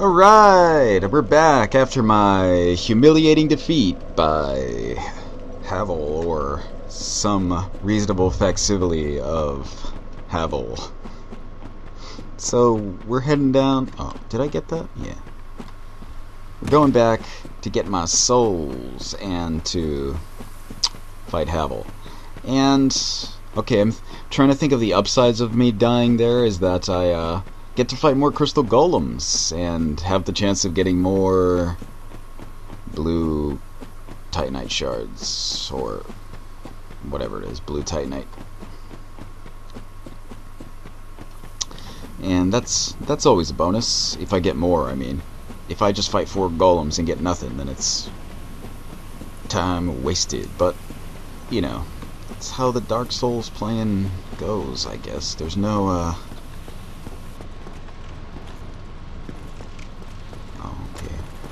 Alright, we're back after my humiliating defeat by Havel, or some reasonable facsimile of Havel. So, we're heading down... Oh, did I get that? Yeah. We're going back to get my souls and to fight Havel. And, okay, I'm trying to think of the upsides of me dying there, is that I, get to fight more crystal golems and have the chance of getting more blue titanite shards, or whatever it is, blue titanite. And that's always a bonus if I get more. I mean, if I just fight 4 golems and get nothing, then it's time wasted. But you know, it's how the Dark Souls playing goes, I guess. There's no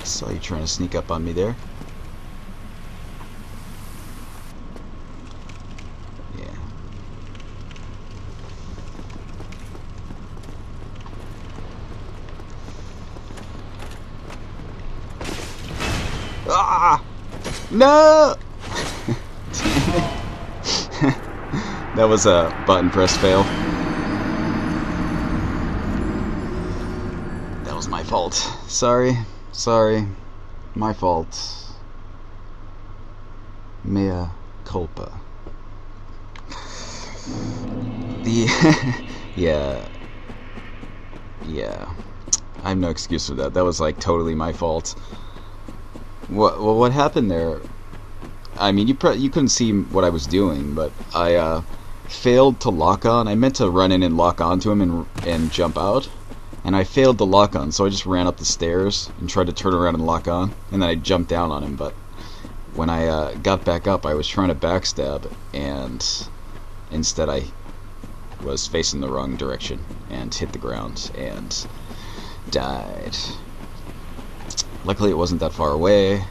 saw you trying to sneak up on me there. Yeah. Ah! No! Damn it. That was a button press fail. That was my fault. Sorry, my fault. Mea culpa. Yeah. I have no excuse for that. That was like totally my fault. What happened there? I mean, you couldn't see what I was doing, but I failed to lock on. I meant to run in and lock onto him and jump out. And I failed to lock on, so I just ran up the stairs and tried to turn around and lock on, and then I jumped down on him. But when I got back up, I was trying to backstab, and instead I was facing the wrong direction and hit the ground and died. Luckily it wasn't that far away,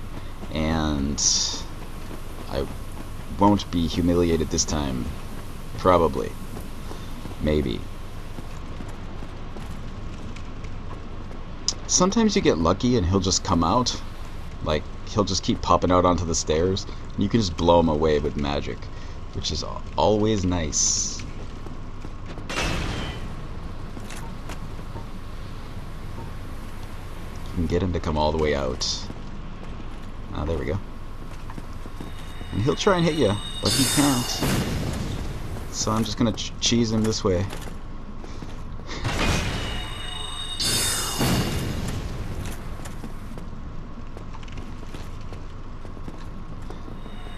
and I won't be humiliated this time. Probably. Maybe. Sometimes you get lucky and he'll just come out. Like, he'll just keep popping out onto the stairs, and you can just blow him away with magic, which is always nice. You can get him to come all the way out. Ah, there we go. And he'll try and hit you, but he can't. So I'm just gonna cheese him this way.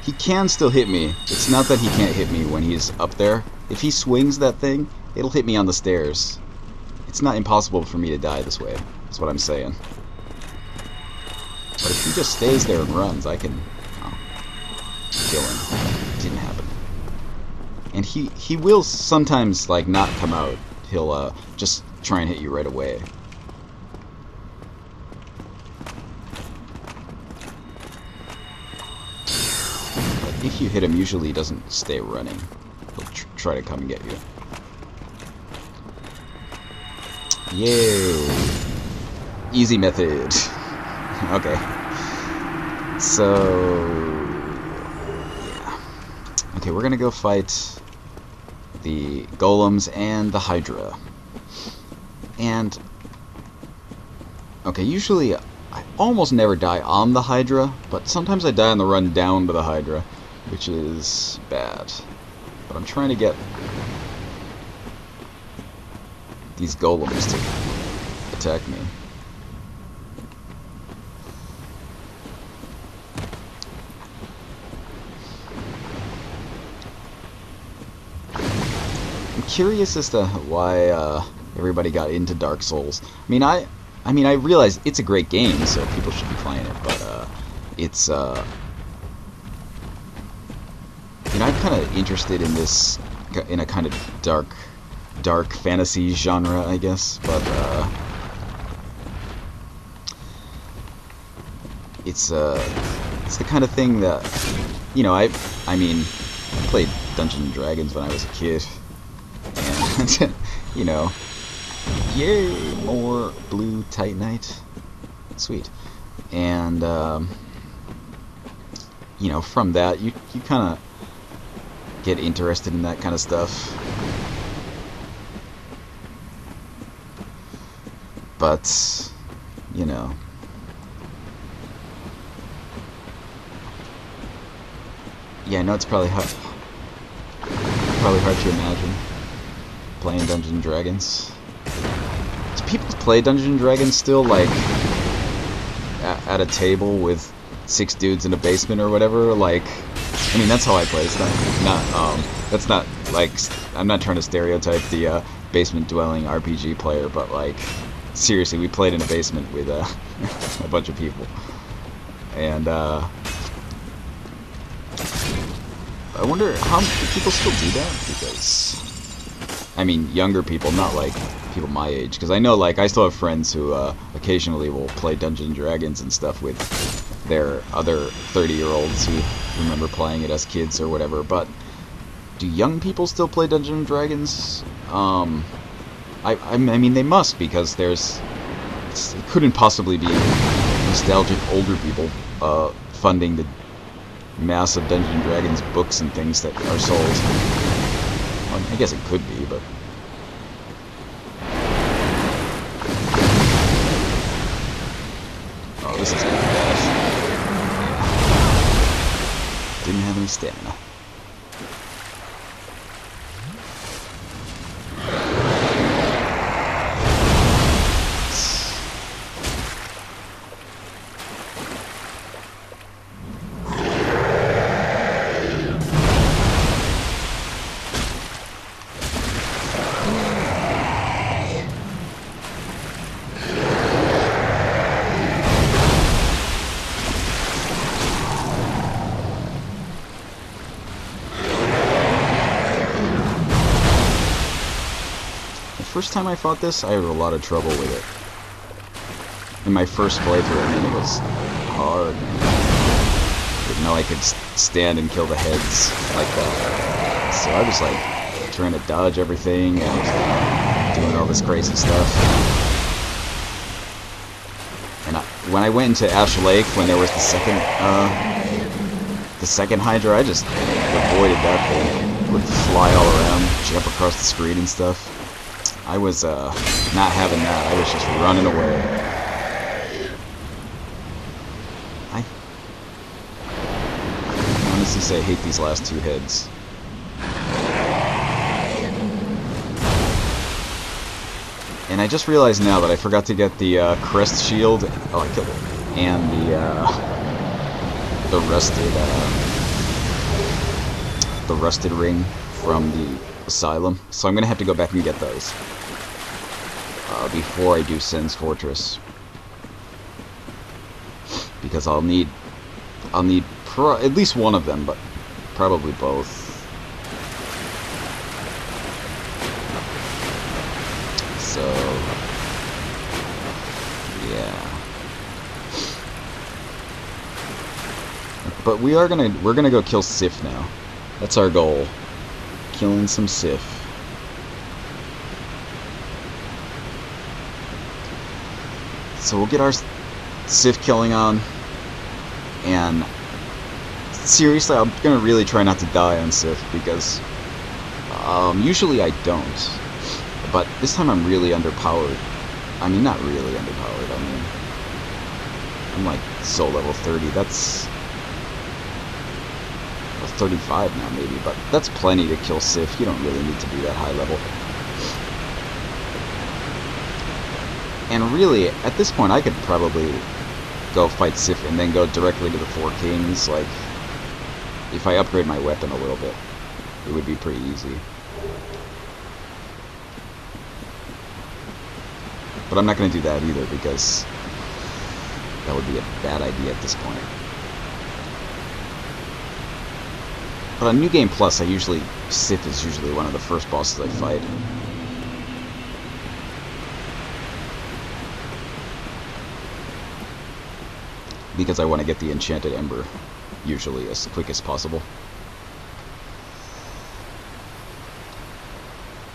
He can still hit me. It's not that he can't hit me when he's up there. If he swings that thing, it'll hit me on the stairs. It's not impossible for me to die this way, is what I'm saying. But if he just stays there and runs, I can kill him. It didn't happen. And he will sometimes, like, not come out. He'll just try and hit you right away. If you hit him, usually he doesn't stay running. He'll try to come and get you. Yay! Easy method. Okay. So... yeah. Okay, we're gonna go fight the golems and the Hydra. And... okay, usually I almost never die on the Hydra, but sometimes I die on the run down to the Hydra, which is bad. But I'm trying to get these golems to attack me. I'm curious as to why everybody got into Dark Souls. I mean, I realize it's a great game, so people should be playing it, but it's you know, I'm kind of interested in this, in a kind of dark fantasy genre, I guess, but it's the kind of thing that, you know, I mean, I played Dungeons and Dragons when I was a kid, and you know, Yay! More blue Titanite. Sweet. And, you know, from that, you kind of get interested in that kind of stuff. But, you know. Yeah, I know it's probably hard to imagine playing Dungeons and Dragons. Do people play Dungeons and Dragons still, like, at a table with 6 dudes in a basement or whatever? Like, I mean, that's how I play. It's that's not, like, I'm not trying to stereotype the basement dwelling RPG player, but, like, seriously, we played in a basement with a bunch of people. And, I wonder how people still do that, because, I mean, younger people, not like people my age, because I know, like, I still have friends who occasionally will play Dungeons and Dragons and stuff with their other 30-year-olds who remember playing it as kids or whatever, but do young people still play Dungeons and Dragons? I mean, they must, because it couldn't possibly be nostalgic older people funding the massive Dungeons and Dragons books and things that are sold. Well, I guess it could be, but... Oh, this is gonna be bad. Yeah. Didn't have any stamina. First time I fought this, I had a lot of trouble with it. In my first playthrough, I mean, it was hard. I didn't know I could stand and kill the heads like that. So I was like trying to dodge everything and doing all this crazy stuff. And when I went into Ash Lake, when there was the second Hydra, I just avoided that thing. It would fly all around, jump across the screen and stuff. I was not having that. I was just running away. I honestly say I hate these last 2 heads. And I just realized now that I forgot to get the crest shield. Oh, I killed it. And the rusted ring from the asylum. So I'm gonna have to go back and get those before I do Sen's Fortress, because I'll need at least one of them, but probably both. So yeah, but we're gonna go kill Sif now. That's our goal. Killing some Sif. So we'll get our Sif killing on, and seriously, I'm gonna really try not to die on Sif, because usually I don't, but this time I'm really underpowered. I mean, not really underpowered, I mean, I'm like soul level 30, that's 35 now maybe, but that's plenty to kill Sif. You don't really need to be that high level. And really, at this point, I could probably go fight Sif and then go directly to the 4 Kings. Like, if I upgrade my weapon a little bit, it would be pretty easy. But I'm not going to do that either, because that would be a bad idea at this point. But on New Game Plus, Sif is usually one of the first bosses I fight. Because I want to get the Enchanted Ember, usually, as quick as possible.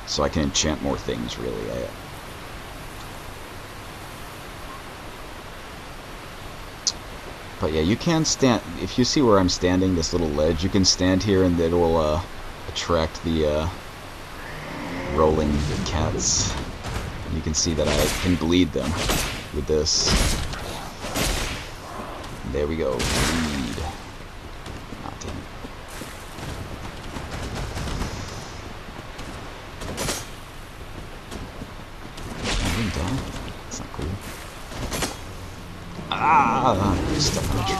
So I can enchant more things, really. But yeah, you can stand, if you see where I'm standing, this little ledge, you can stand here and it will attract the rolling cats. You can see that I can bleed them with this. There we go. Bleed. Ah, damn it. I didn't die. That's not cool. Ah! I'm stuck on a tree.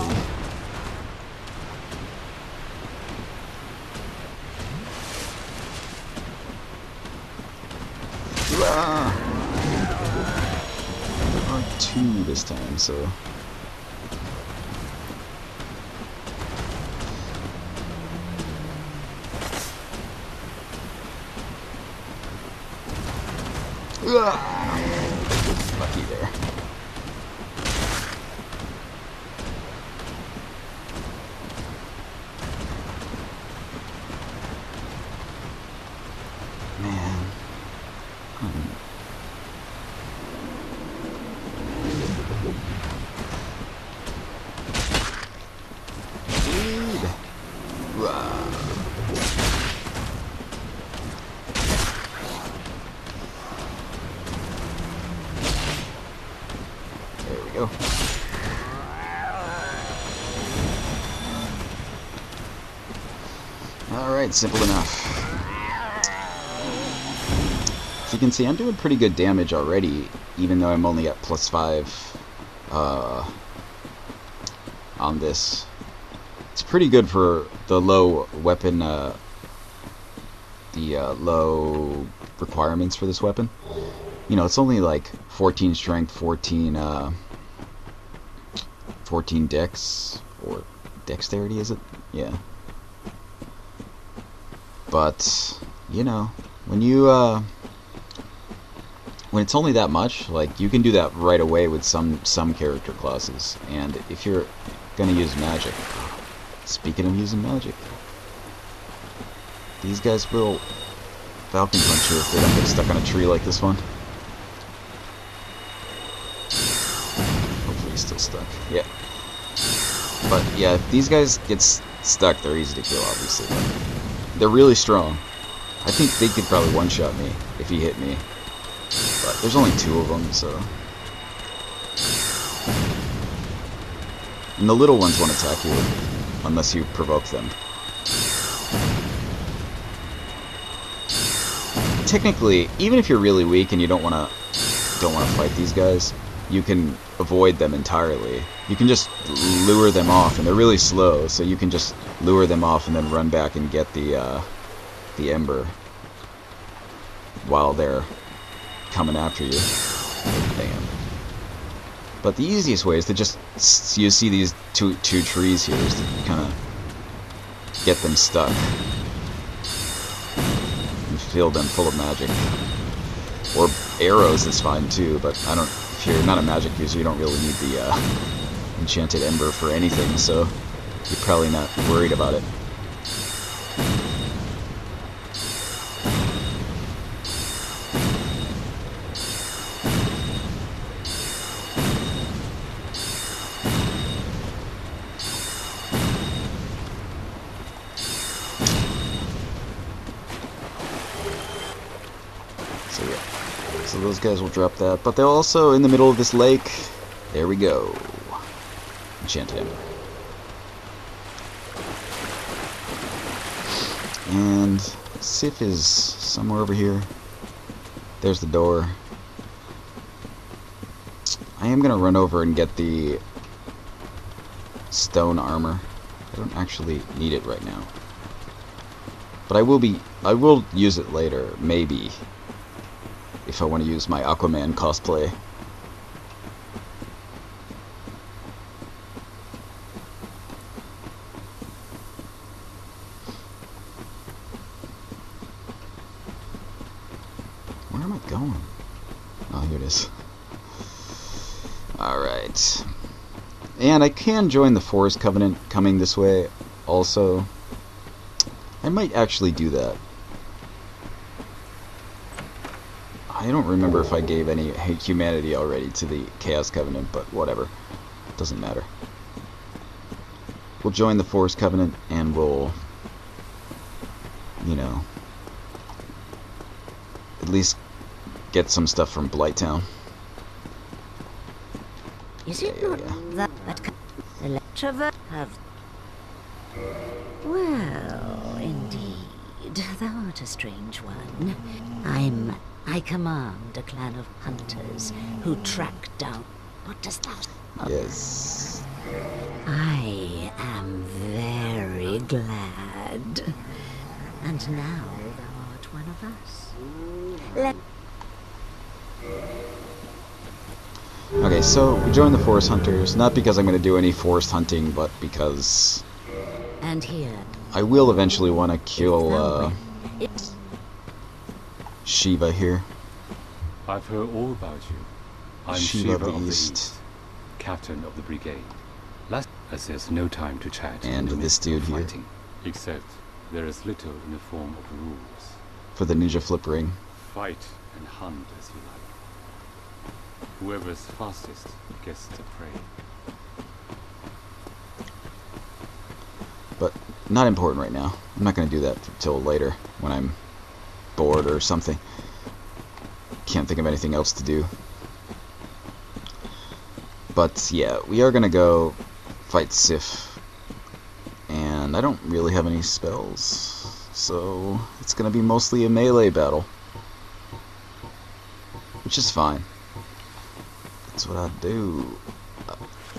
Ah! R2 this time, so... Lucky there. Man. Bleed. Go. Alright, simple enough. As you can see, I'm doing pretty good damage already, even though I'm only at +5 on this. It's pretty good for the low weapon, low requirements for this weapon. You know, it's only like 14 strength, 14 dex, or dexterity, is it? Yeah. But, you know, when you, when it's only that much, like, you can do that right away with some character classes. And if you're gonna use magic, speaking of using magic, these guys will Falcon Punch you if they don't get stuck on a tree like this one. Hopefully he's still stuck. Yeah. But yeah, if these guys get stuck, they're easy to kill, obviously. But they're really strong. I think they could probably one-shot me if he hit me. But there's only 2 of them, so... And the little ones won't attack you unless you provoke them. Technically, even if you're really weak and you don't wanna fight these guys, you can avoid them entirely. You can just lure them off, and they're really slow, so you can just lure them off and then run back and get the Ember while they're coming after you. Bam. But the easiest way is to just, you see these two trees here, is to kind of get them stuck and fill them full of magic. Or arrows is fine too, but I don't. If you're not a magic user, you don't really need the Enchanted Ember for anything, so you're probably not worried about it. So yeah, so those guys will drop that, but they're also in the middle of this lake. There we go. Enchanted Ember. And Sif is somewhere over here. There's the door. I am gonna run over and get the stone armor. I don't actually need it right now, but I will use it later, maybe, if I want to use my Aquaman cosplay. Where am I going? Oh, here it is. Alright. And I can join the Forest Covenant coming this way also. I might actually do that. I don't remember if I gave any humanity already to the Chaos Covenant, but whatever. Doesn't matter. we'll join the Forest Covenant, and we'll, you know, at least get some stuff from Blighttown. Is it not that the lecturer have? Well, indeed, thou art a strange one. I command a clan of hunters who track down. What does that? Yes. I am very glad. And now thou art one of us. Okay, so we joined the Forest Hunters, not because I'm going to do any forest hunting, but because and here I will eventually want to kill Shiva here. I've heard all about you. I'm Shiva Shiva of the of the East. East, captain of the brigade. As there's no time to chat And in the this midst of dude here. fighting, except there is little in the form of rules. For the Ninja Flip Ring. Fight and hunt as you like. Whoever's fastest gets the prey. But not important right now. I'm not going to do that till later, when I'm bored or something. Can't think of anything else to do. But yeah, we are going to go fight Sif. And I don't really have any spells, so it's going to be mostly a melee battle. Which is fine. That's what I do.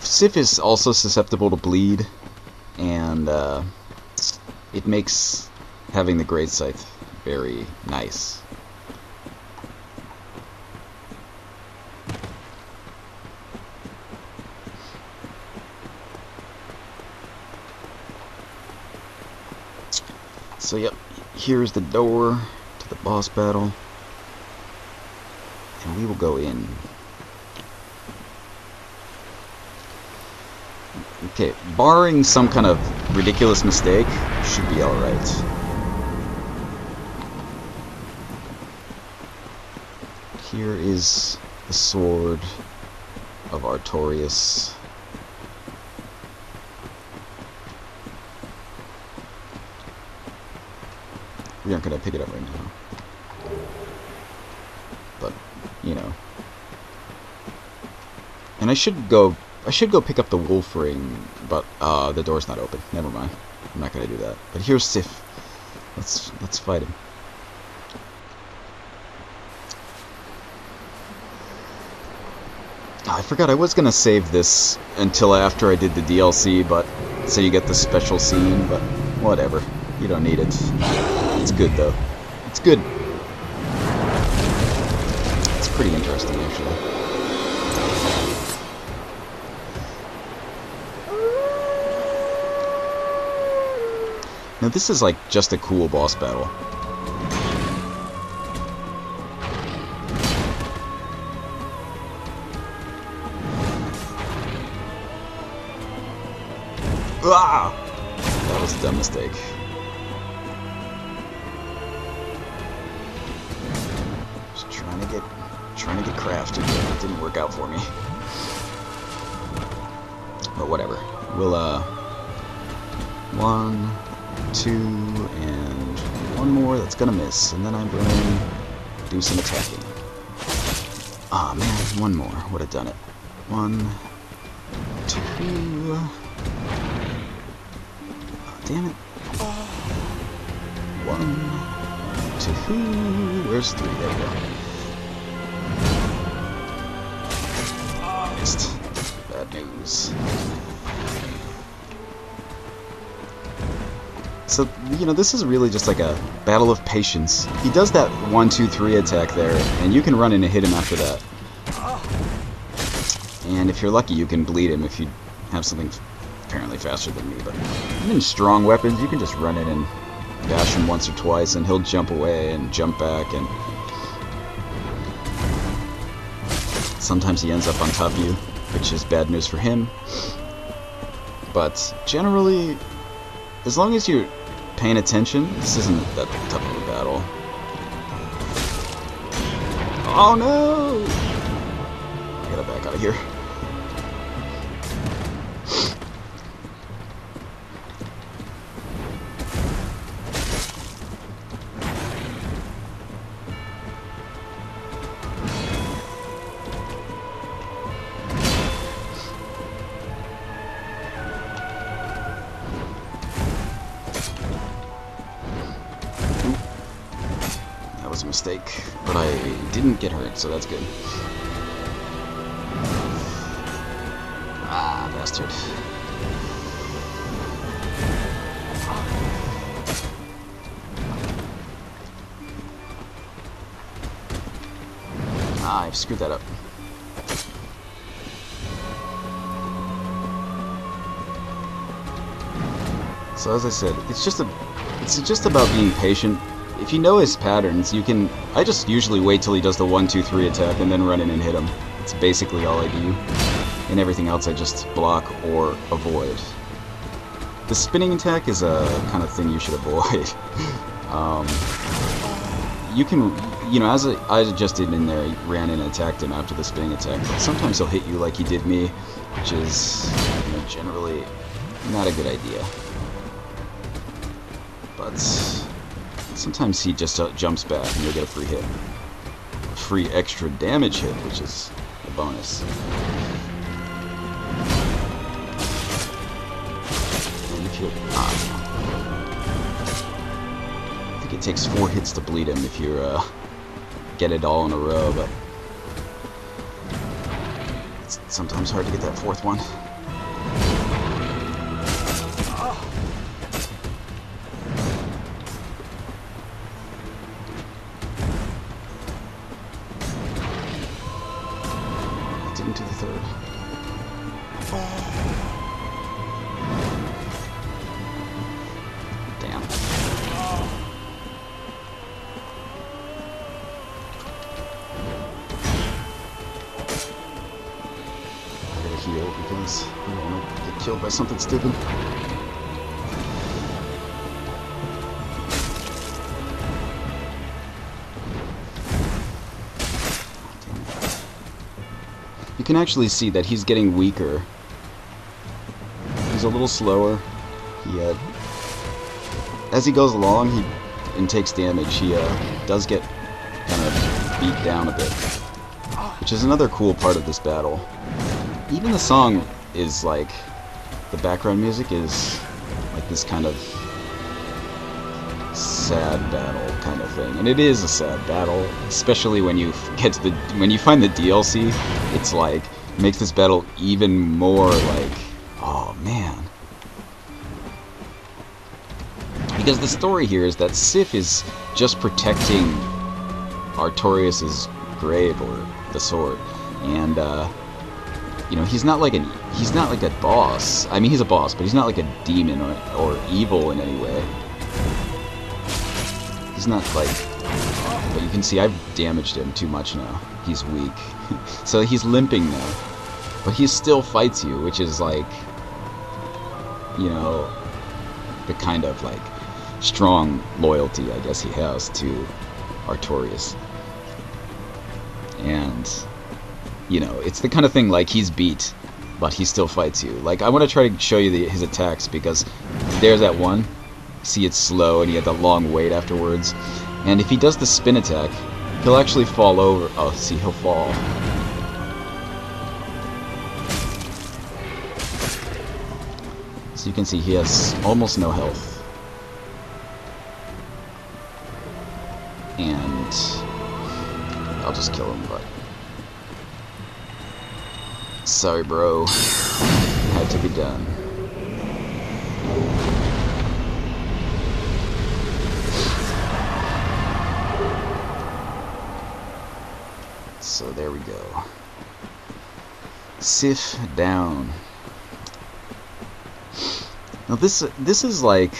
Sif is also susceptible to bleed, and it makes having the Great Scythe very nice. So yep, here's the door to the boss battle, and we will go in. Okay, barring some kind of ridiculous mistake, should be alright. Here is the sword of Artorias. We aren't going to pick it up right now. But, you know. And I should go pick up the wolf ring, but the door's not open. Never mind. I'm not going to do that. But here's Sif. Let's fight him. I forgot I was going to save this until after I did the DLC, but so you get the special scene, but whatever. You don't need it. It's good though. It's good. It's pretty interesting actually. Now this is like just a cool boss battle. Ah! That was a dumb mistake. Just trying to get crafty, but it didn't work out for me. But whatever. We'll 1, 2, and one more that's gonna miss, and then I'm gonna do some attacking. Ah man, one more would have done it. 1, 2. Damn it. 1, 2. Where's 3? There we go. Missed. Bad news. So, you know, this is really just like a battle of patience. He does that 1, 2, 3 attack there, and you can run in and hit him after that. And if you're lucky, you can bleed him if you have something apparently faster than me, but even strong weapons, you can just run in and bash him once or twice, and he'll jump away and jump back, and sometimes he ends up on top of you, which is bad news for him. But generally, as long as you're paying attention, this isn't that tough of a battle. Oh no! I gotta back out of here. mistake. But I didn't get hurt, so that's good. Ah, bastard. Ah, I've screwed that up. So as I said, it's just about being patient. If you know his patterns, you can... I just usually wait till he does the 1, 2, 3 attack and then run in and hit him. It's basically all I do. And everything else I just block or avoid. The spinning attack is a kind of thing you should avoid. You can, you know, as I just did in there, I ran in and attacked him after the spinning attack. But sometimes he'll hit you like he did me, which is, you know, generally not a good idea. But sometimes he just jumps back and you'll get a free hit. A free extra damage hit, which is a bonus. And if you... I think it takes 4 hits to bleed him if you get it all in a row, but it's sometimes hard to get that 4th one. Didn't do the 3rd. Damn. I gotta heal because I don't want to get killed by something stupid. You can actually see that he's getting weaker. He's a little slower. As he goes along and takes damage, he does get kind of beat down a bit. Which is another cool part of this battle. Even the song is like... the background music is like this kind of sad battle kind of thing. And it is a sad battle, especially when you get to when you find the DLC. It's like, makes this battle even more like, oh man. Because the story here is that Sif is just protecting Artorias' grave, or the sword, and you know, he's not like a boss. I mean, he's a boss, but he's not like a demon or evil in any way. He's not like... But you can see I've damaged him too much now. He's weak. So he's limping now. But he still fights you, which is like... you know... the kind of like... strong loyalty, I guess, he has to Artorias. And... you know, it's the kind of thing like he's beat, but he still fights you. Like, I want to try to show you his attacks, because there's that one. See, it's slow, and he had that long wait afterwards. And if he does the spin attack, he'll actually fall over. Oh, see, he'll fall. So you can see he has almost no health. And I'll just kill him, but... sorry, bro. Had to be done. So there we go. Sif down. Now this is like...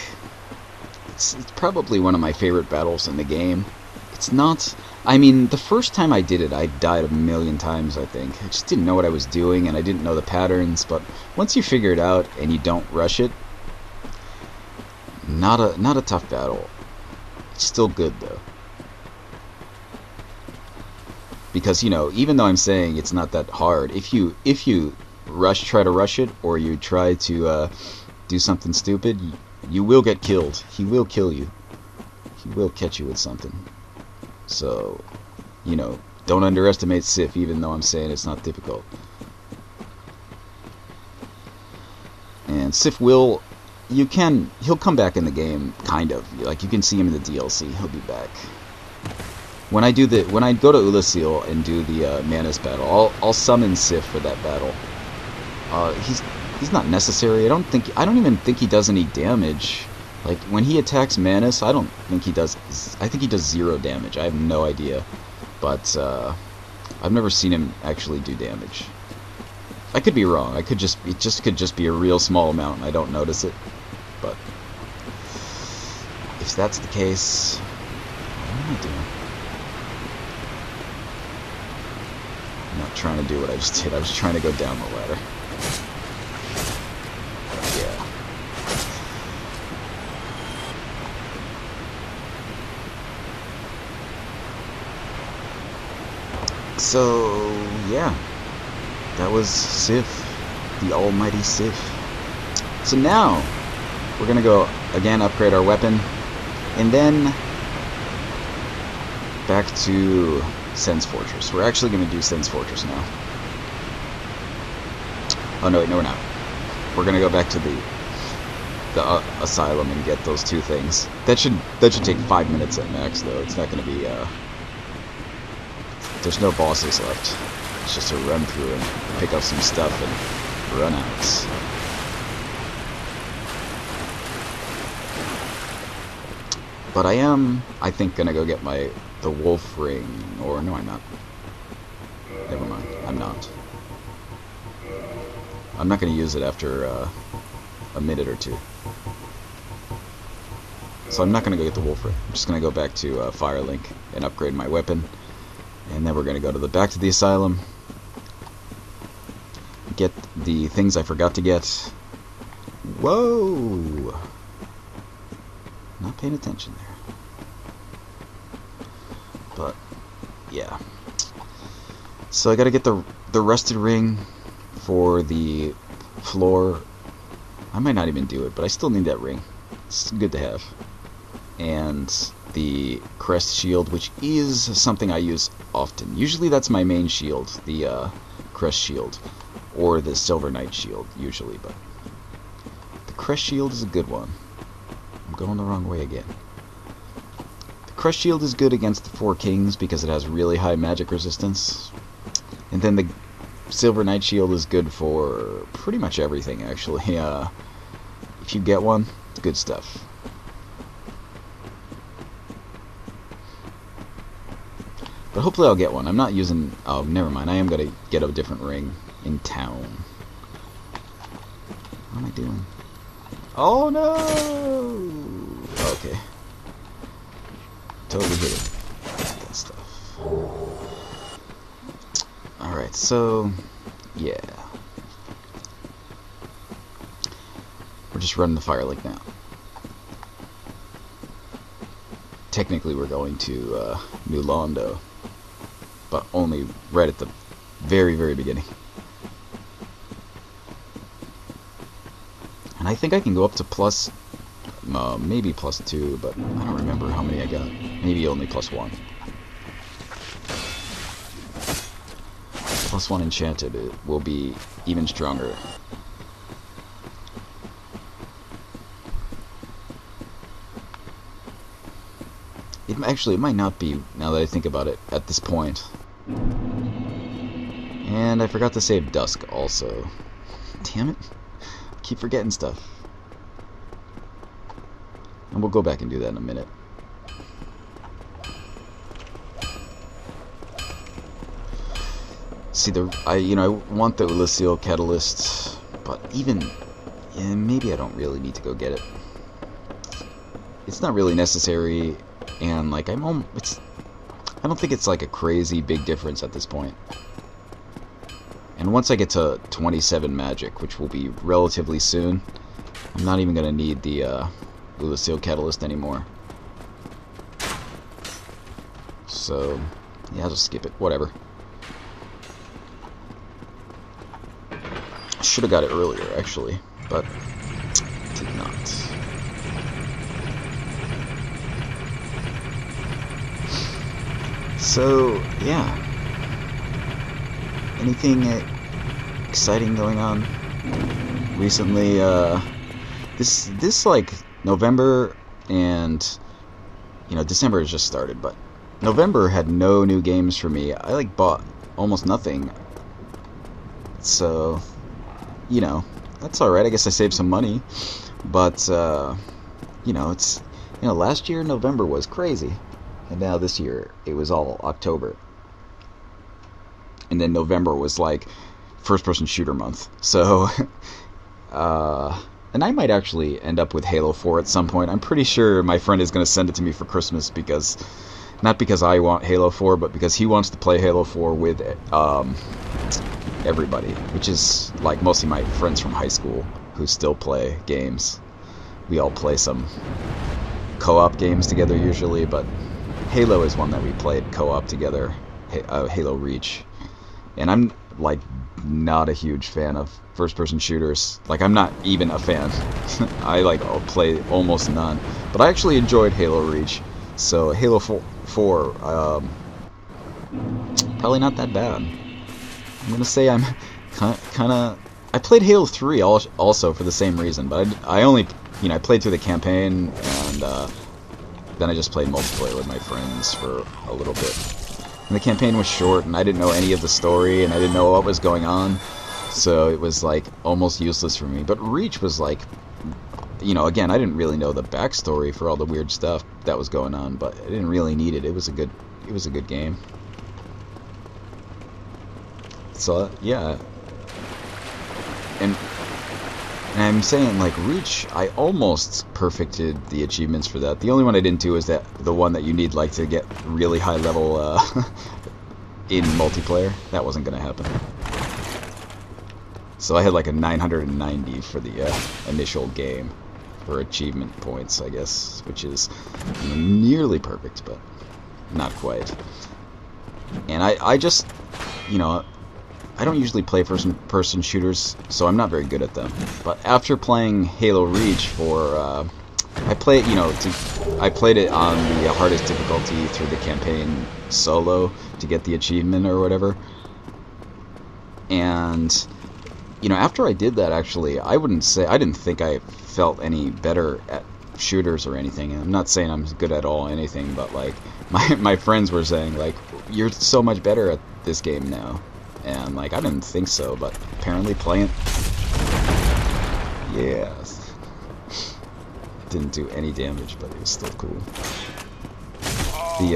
it's probably one of my favorite battles in the game. It's not... I mean, the first time I did it, I died a million times, I think. I just didn't know what I was doing, and I didn't know the patterns, but once you figure it out and you don't rush it, not a tough battle. It's still good, though. Because, you know, even though I'm saying it's not that hard, if you try to rush it, or you try to do something stupid, you will get killed. He will kill you. He will catch you with something. So, you know, don't underestimate Sif, even though I'm saying it's not difficult. And Sif will... he'll come back in the game, kind of. Like, you can see him in the DLC. He'll be back. when I go to Ulasil and do the Manus battle, I'll summon Sif for that battle. He's not necessary. I don't even think he does any damage. Like when he attacks Manus, I don't think he does. I think he does 0 damage. I have no idea, but I've never seen him actually do damage. I could be wrong. It could just be a real small amount and I don't notice it. But if that's the case, what am I doing? I'm not trying to do what I just did. I was trying to go down the ladder. Yeah. So, yeah. That was Sif. The almighty Sif. So now, we're gonna go, again, upgrade our weapon. And then, back to Sen's Fortress. We're actually gonna do Sen's Fortress now. Oh, no, wait, no, we're not. We're gonna go back to the Asylum and get those 2 things. That should take 5 minutes at max, though. It's not gonna be, there's no bosses left. It's just a run through and pick up some stuff and run out. But I am, I think, gonna go get the wolf ring. Or no, I'm not. Never mind. I'm not. I'm not gonna use it after a minute or 2. So I'm not gonna go get the wolf ring. I'm just gonna go back to Firelink and upgrade my weapon. And then we're gonna go back to the Asylum. Get the things I forgot to get. Whoa! Not paying attention there. But, yeah. So I gotta get the rusted ring for the floor. I might not even do it, but I still need that ring. It's good to have. And the crest shield, which is something I use often. Usually that's my main shield, the crest shield. Or the Silver Knight shield, usually, but the crest shield is a good one. I'm going the wrong way again. The crest shield is good against the 4 kings because it has really high magic resistance. And then the Silver Knight shield is good for pretty much everything, actually. If you get one, it's good stuff. But hopefully I'll get one. I'm not using... Oh, never mind. I am going to get a different ring in town. What am I doing? Oh no! Okay. Totally hit it. That stuff. Alright, so... yeah. We're just running the Firelink now. Technically we're going to New Londo. But only right at the very, very beginning. And I think I can go up to plus, maybe plus 2, but I don't remember how many I got. Maybe only plus 1. Plus 1 Enchanted, it will be even stronger. It might not be, now that I think about it, at this point. And I forgot to save Dusk also. Damn it. I keep forgetting stuff. And we'll go back and do that in a minute. See, I want the Ulasil Catalyst, but maybe I don't really need to go get it. It's not really necessary. And like I don't think it's like a crazy big difference at this point. And once I get to 27 magic, which will be relatively soon, I'm not even gonna need the Ulasil Catalyst anymore. So yeah, I'll just skip it. Whatever. Should have got it earlier actually, but did not. So, yeah. Anything exciting going on recently? This like November and December has just started, but November had no new games for me. I like bought almost nothing. So, you know, that's alright. I guess I saved some money. But, you know, it's, you know, last year November was crazy. And now this year it was all October. And then November was like first-person shooter month. So, and I might actually end up with Halo 4 at some point. I'm pretty sure my friend is going to send it to me for Christmas because, not because I want Halo 4, but because he wants to play Halo 4 with everybody, which is like mostly my friends from high school who still play games. We all play some co-op games together usually, but Halo is one that we played co-op together, Halo Reach. And I'm like not a huge fan of first-person shooters. Like, I'm not even a fan. I like play almost none. But I actually enjoyed Halo Reach. So Halo 4 probably not that bad. I'm gonna say I'm kind of. I played Halo 3 also for the same reason, but I only, you know, I played through the campaign, and then I just played multiplayer with my friends for a little bit. And the campaign was short, and I didn't know any of the story, and I didn't know what was going on, so it was like almost useless for me. But Reach was like, you know, again, I didn't really know the backstory for all the weird stuff that was going on, but I didn't really need it. It was a good game. So yeah, and I'm saying, like, Reach, I almost perfected the achievements for that. The only one I didn't do is the one that you need, like, to get really high level in multiplayer. That wasn't gonna happen. So I had like a 990 for the initial game for achievement points, I guess, which is, you know, nearly perfect, but not quite. And I just, you know, I don't usually play first-person shooters, so I'm not very good at them. But after playing Halo Reach for, I played, you know, I played it on the hardest difficulty through the campaign solo to get the achievement or whatever. And, you know, after I did that, actually, I didn't think I felt any better at shooters or anything. And I'm not saying I'm good at all anything, but, like, my friends were saying, like, you're so much better at this game now. And, like, I didn't think so, but apparently playing... Yes. Didn't do any damage, but it was still cool. I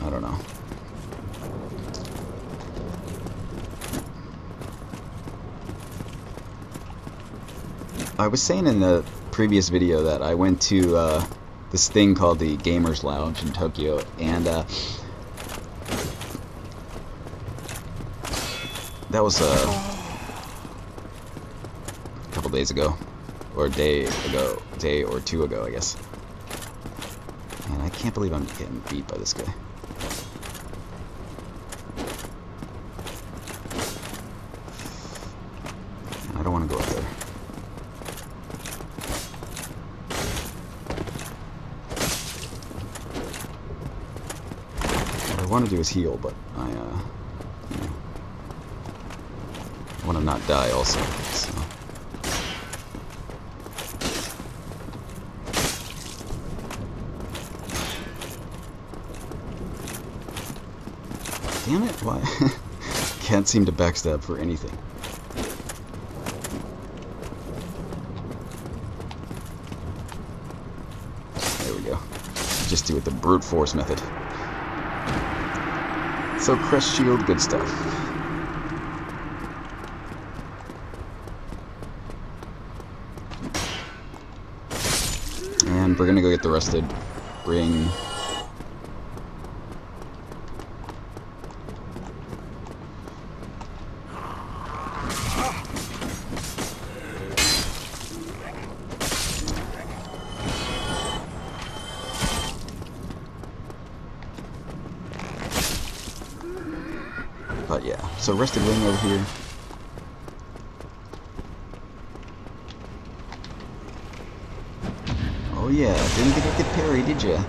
don't know. I was saying in the previous video that I went to, this thing called the Gamers Lounge in Tokyo, and, that was a couple days ago, or a day or two ago, I guess. And I can't believe I'm getting beat by this guy. I don't want to go up there. What I want to do is heal, but I want to not die also, so. Damn it, why? Can't seem to backstab for anything. There we go. Just do it the brute force method. So, crest shield, good stuff. And we're gonna go get the rusted ring. But yeah, so rusted ring over here. Oh yeah, didn't get the parry, did ya?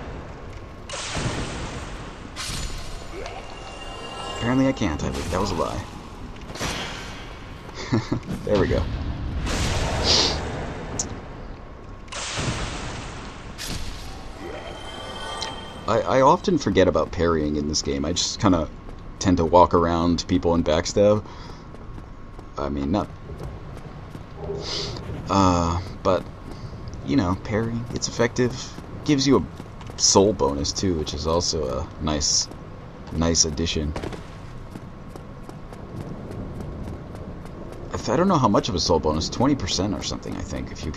Apparently I can't. That was a lie. There we go. I often forget about parrying in this game. I just kind of tend to walk around people and backstab. I mean, not... but, you know, parry, it's effective. Gives you a soul bonus, too, which is also a nice addition. I don't know how much of a soul bonus, 20% or something, I think, if you